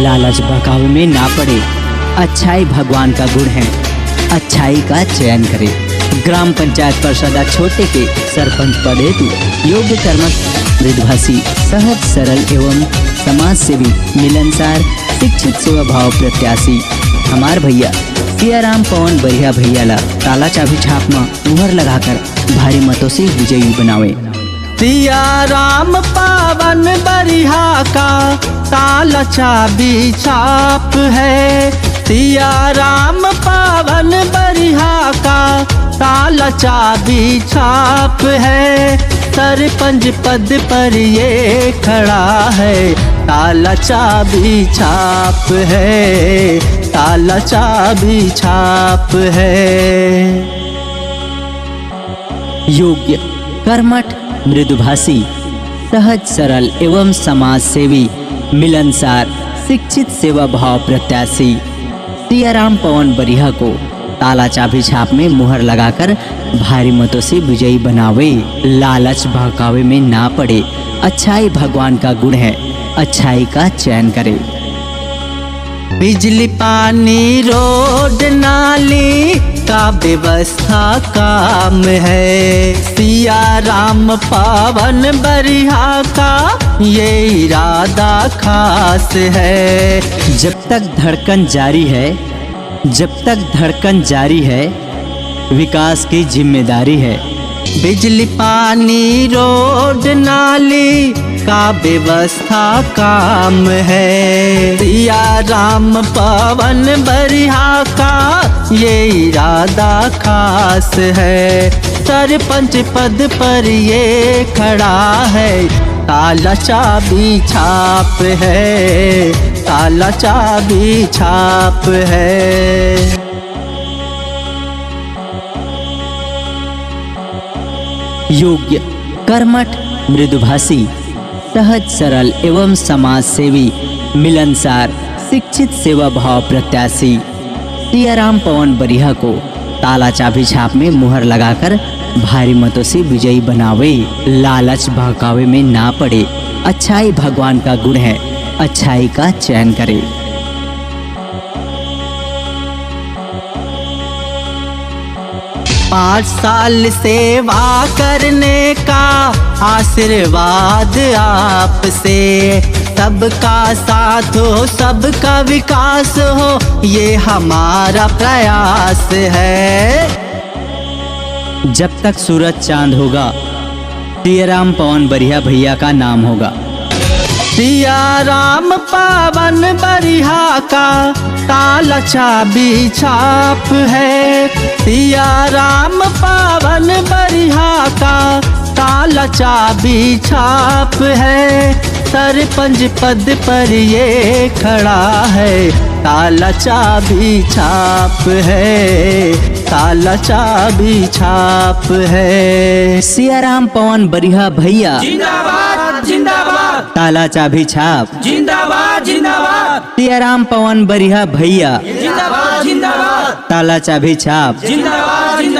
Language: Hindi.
लालच बहकावे में ना पड़े। अच्छाई भगवान का गुण है, अच्छाई का चयन करे। ग्राम पंचायत परिषद छोटे के सरपंच पद हेतु योग्य कर्मठ मृदुभाषी सहज सरल एवं समाज सेवी मिलनसार शिक्षित सेवा भाव प्रत्याशी हमार भैया सियाराम पवन बरिहा भैया ला ताला चाबी छाप में मुहर लगाकर भारी मतों से विजयी बनावे। सियाराम पावन बरिहा का ताला चाबी छाप है। सियाराम पावन बरिहा का ताला चाबी छाप है। सरपंच पद पर ये खड़ा है, ताला चाबी छाप है, ताला चाबी छाप है। योग्य कर्मठ मृदुभाषी सहज सरल एवं समाज सेवी मिलनसार शिक्षित सेवा भाव प्रत्याशी सियाराम पवन बरिहा को ताला चाबी छाप में मुहर लगाकर भारी मतों से विजयी बनावे। लालच बहकावे में ना पड़े, अच्छाई भगवान का गुण है, अच्छाई का चयन करे। बिजली पानी रोड नाली का व्यवस्था काम है। सियाराम पावन बरिहा का ये इरादा खास है। जब तक धड़कन जारी है, जब तक धड़कन जारी है, विकास की जिम्मेदारी है। बिजली पानी रोड नाली का व्यवस्था काम है। सियाराम पवन बरिहा का ये इरादा खास है। सरपंच पद पर ये खड़ा है, ताला चाबी छाप है, ताला चाबी छाप है। योग्य कर्मठ मृदुभाषी सहज सरल एवं समाज सेवी मिलनसार शिक्षित सेवा भाव प्रत्याशी सियाराम पवन बरिहा को ताला चाबी छाप में मुहर लगाकर भारी मतों से विजयी बनावे। लालच बहकावे में ना पड़े, अच्छाई भगवान का गुण है, अच्छाई का चयन करे। 5 साल सेवा करने का आशीर्वाद आपसे। सबका साथ हो, सबका विकास हो, ये हमारा प्रयास है। जब तक सूरज चांद होगा, सियाराम पवन बरिहा भैया का नाम होगा। सियाराम पावन बरिहा का ताला चाबी छाप है। सियाराम पावन बरिहा का ताला चाबी छाप है। सरपंच पद पर ये खड़ा है, ताला चाबी छाप है, ताला चाबी छाप है। सियाराम पवन बरिहा भैया जिंदाबाद जिंदाबाद, ताला चाबी छाप जिंदाबाद जिंदाबाद, सियाराम पवन बरिहा भैया जिंदाबाद जिंदाबाद, ताला चाबी छाप जिंदाबाद जिंदाबाद।